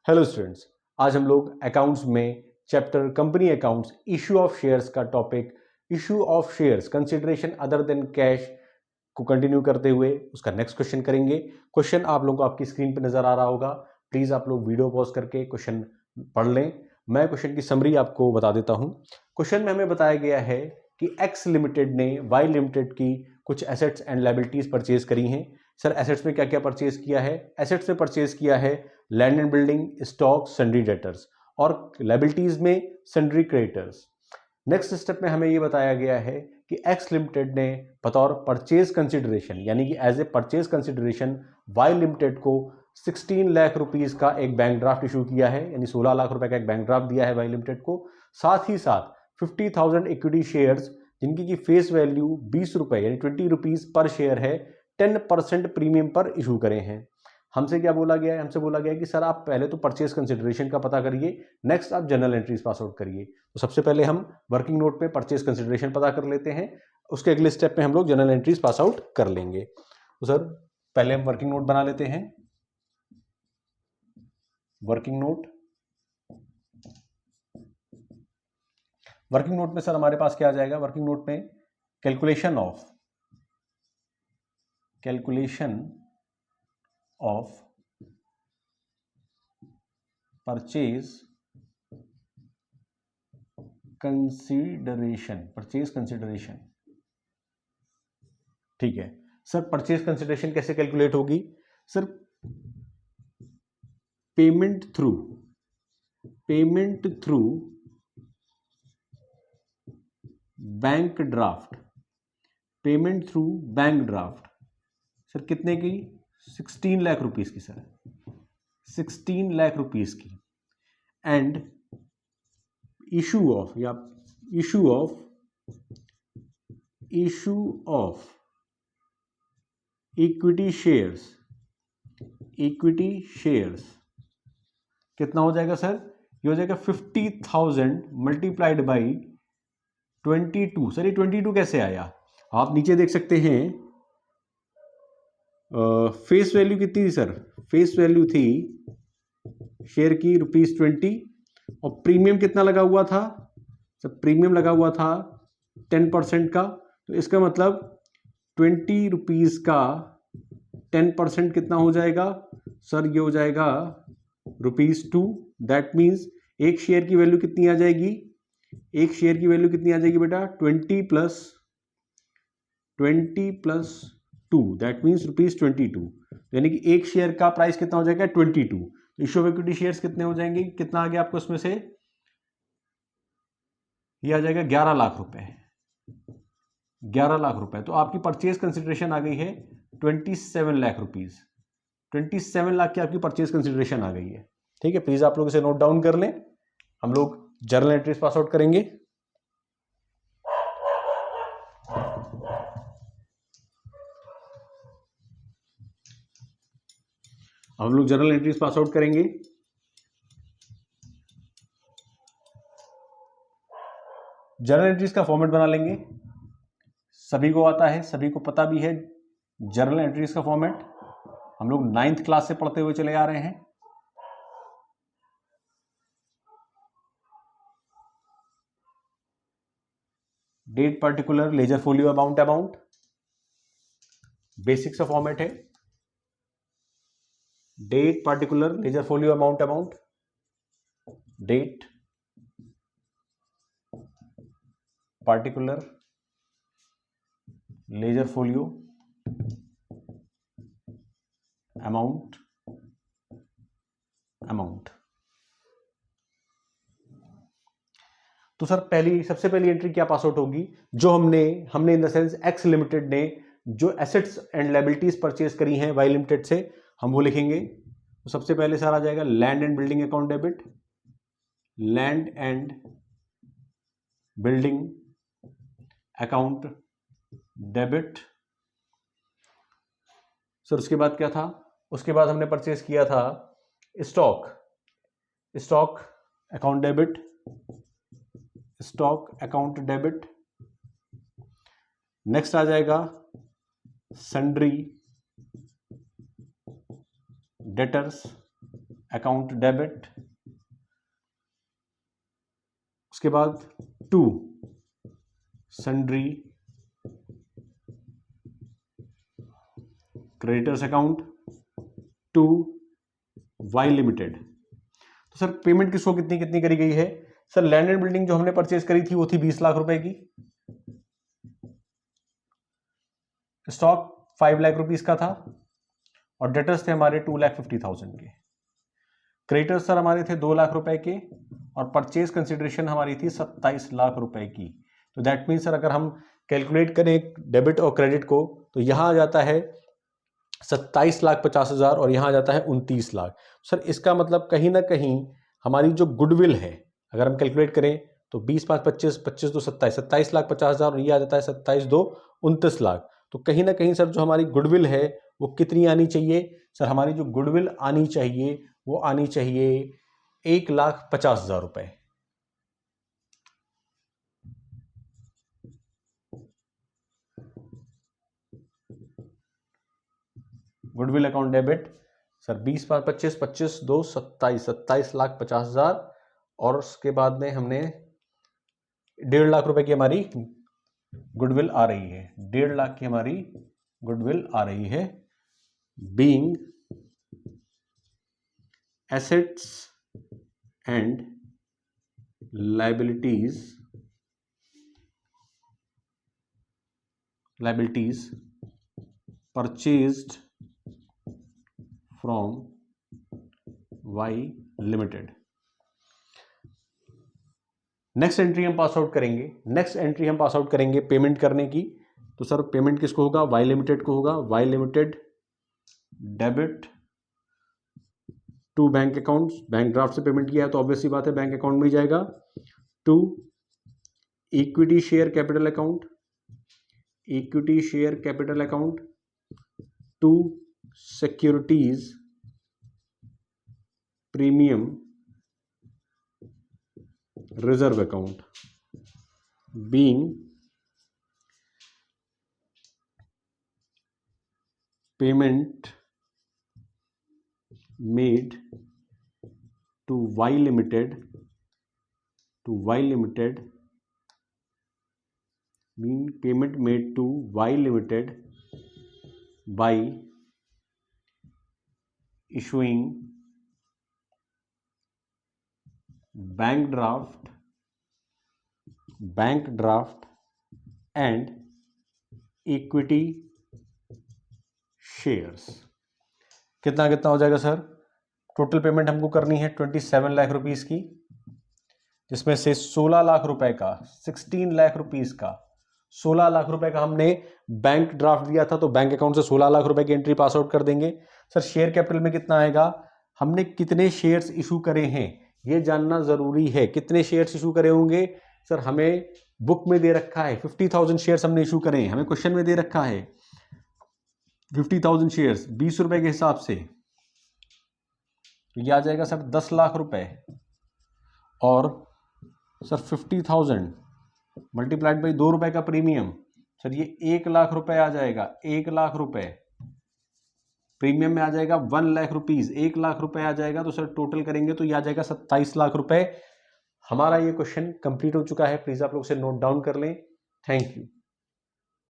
Hello students, आज हम लोग अकाउंट्स में chapter company accounts issue of shares का topic issue of shares consideration other than cash को कंटिन्यू करते हुए उसका नेक्स्ट क्वेश्चन करेंगे। क्वेश्चन आप लोगों को आपकी स्क्रीन पर नजर आ रहा होगा। प्लीज आप लोग वीडियो पॉज करके क्वेश्चन पढ़ लें। मैं क्वेश्चन की समरी आपको बता देता हूं। क्वेश्चन में हमें बताया गया है कि एक्स लिमिटेड ने वाई लिमिटेड की कुछ एसेट्स एंड लायबिलिटीज परचेज करी हैं। सर एसेट्स में क्या क्या परचेज किया है? एसेट्स में परचेज किया है land and building, stock, sundry debtors, और लायबिलिटीज में सन्ड्री क्रेडिटर्स। नेक्स्ट स्टेप में हमें यह बताया गया है कि एक्स लिमिटेड ने बतौर परचेज कंसिडरेशन यानी कि as a purchase consideration Y limited को 16 लाख रुपीस का एक बैंक ड्राफ्ट इशू किया है, यानी 16 लाख रुपए का एक बैंक ड्राफ्ट दिया है वाई लिमिटेड को। साथ ही साथ 50,000 इक्विटी शेयर्स जिनकी की फेस वैल्यू 20 रुपए यानी 20 रुपीज पर शेयर है, 10% प्रीमियम पर इशू करे हैं। हमसे क्या बोला गया है? हमसे बोला गया है कि सर आप पहले तो परचेज कंसिडरेशन का पता करिए, नेक्स्ट आप जनरल एंट्रीज पास आउट करिए। तो सबसे पहले हम वर्किंग नोट पे परचेज कंसिडरेशन पता कर लेते हैं, उसके अगले स्टेप में हम लोग जनरल एंट्रीज पास आउट कर लेंगे। तो सर पहले हम वर्किंग नोट बना लेते हैं। वर्किंग नोट में सर हमारे पास क्या आ जाएगा? वर्किंग नोट में कैलकुलेशन ऑफ परचेज कंसिडरेशन। ठीक है सर, परचेज कंसिडरेशन कैसे कैलकुलेट होगी? Sir payment through bank draft. Sir कितने की? 16 लाख रुपीस की सर, 16 लाख रुपीस की। And issue of equity shares कितना हो जाएगा सर? ये हो जाएगा 50,000 मल्टीप्लाइड बाई 22। सर ये 22 कैसे आया? आप नीचे देख सकते हैं। फेस वैल्यू कितनी थी सर? फेस वैल्यू थी शेयर की ₹20 और प्रीमियम कितना लगा हुआ था? सर प्रीमियम लगा हुआ था 10% का। तो इसका मतलब 20 रुपीज का 10% कितना हो जाएगा सर? ये हो जाएगा ₹2। दैट मीन्स एक शेयर की वैल्यू कितनी आ जाएगी? एक शेयर की वैल्यू कितनी आ जाएगी बेटा? 20 प्लस 2, दैट मीन्स ₹22। यानी कि एक शेयर का प्राइस कितना हो जाएगा? 22। इश्यू ऑफ इक्विटी शेयर्स कितने हो जाएंगे? कितना आ गया आपको इसमें से? ये आ जाएगा 11 लाख रुपए। 11 लाख रुपए। तो आपकी परचेज कंसिडरेशन आ गई है 27 लाख रुपीज। 27 लाख की आपकी परचेज कंसिडरेशन आ गई है। ठीक है, प्लीज आप लोग इसे नोट डाउन कर लें। हम लोग जर्नल एंट्रीज पास आउट करेंगे। हम लोग जर्नल एंट्रीज पास आउट करेंगे। जर्नल एंट्रीज का फॉर्मेट बना लेंगे। सभी को आता है, सभी को पता भी है जर्नल एंट्रीज का फॉर्मेट। हम लोग 9th क्लास से पढ़ते हुए चले आ रहे हैं। Date particular ledger folio amount basic सा फॉर्मेट है। Date particular ledger folio amount date particular ledger folio amount. तो सर सबसे पहली एंट्री क्या पास आउट होगी? जो हमने in the sense X limited ने जो एसेट्स एंड लायबिलिटीज परचेज करी हैं वाई लिमिटेड से, हम वो लिखेंगे। तो सबसे पहले सर आ जाएगा land and building account debit. Land and building account debit. Sir उसके बाद क्या था? उसके बाद हमने परचेज किया था स्टॉक अकाउंट डेबिट। नेक्स्ट आ जाएगा सन्ड्री डेटर्स अकाउंट डेबिट, उसके बाद to sundry creditors account to Y limited. तो सर पेमेंट किसको कितनी कितनी करी गई है? सर लैंड एंड बिल्डिंग जो हमने परचेज करी थी वो थी 20 लाख रुपए की, स्टॉक 5 लाख रुपीस का था और डेटर्स थे हमारे 2,50,000 के। क्रेडिटर्स सर हमारे थे 2 लाख रुपए के और परचेज कंसिडरेशन हमारी थी 27 लाख रुपए की। तो दैट मीन सर अगर हम कैलकुलेट करें डेबिट और क्रेडिट को तो यहां आ जाता है 27,50,000 और यहां आ जाता है 29 लाख। सर इसका मतलब कहीं ना कहीं हमारी जो गुडविल है अगर हम कैलकुलेट करें तो 20 5 25 25 2 27 27,50,000 और ये आ जाता है 27 2 29 लाख। तो कहीं ना कहीं सर जो हमारी गुडविल है वो कितनी आनी चाहिए? सर हमारी जो गुडविल आनी चाहिए वो आनी चाहिए 1,50,000 रुपए। गुडविल अकाउंट डेबिट सर 20 5 25 25 2 27 27,50,000 और उसके बाद में हमने 1.5 लाख रुपए की हमारी गुडविल आ रही है, 1.5 लाख की हमारी गुडविल आ रही है। Being assets and liabilities purchased from Y Limited। Next entry हम पास आउट करेंगे पेमेंट करने की। तो सर पेमेंट किसको होगा? वाई लिमिटेड को होगा। Y limited debit to bank accounts, bank draft से पेमेंट किया है तो ऑब्वियसली बात है बैंक अकाउंट में ही जाएगा। To equity share capital account, to securities premium reserve account, being payment made to Y Limited, mean payment made to Y Limited by issuing bank draft and equity shares. कितना हो जाएगा sir? Total payment हमको करनी है 27 lakh rupees की, जिसमें से 16 लाख रुपए का 16 लाख रुपीस का 16 लाख रुपए का हमने बैंक ड्राफ्ट दिया था तो बैंक अकाउंट से 16 लाख रुपए की एंट्री पास आउट कर देंगे। सर शेयर कैपिटल में कितना आएगा? हमने कितने शेयर्स इशू करे हैं ये जानना जरूरी है। कितने शेयर्स इशू करे होंगे? सर हमें बुक में दे रखा है 50,000 शेयर्स हमने इशू करे हैं, हमें क्वेश्चन में दे रखा है 50,000 शेयर्स 20 रुपए के हिसाब से, तो ये आ जाएगा सर 10 लाख रुपए। और सर 50,000 मल्टीप्लाइड बाई 2 रुपए का प्रीमियम, सर ये 1 लाख रुपए आ जाएगा। 1 लाख रुपए प्रीमियम में आ जाएगा 1 लाख रुपीज, 1 लाख रुपए आ जाएगा। तो सर टोटल करेंगे तो ये आ जाएगा 27 लाख रुपए। हमारा ये क्वेश्चन कंप्लीट हो चुका है, प्लीज आप लोग से नोट डाउन कर लें। Thank you.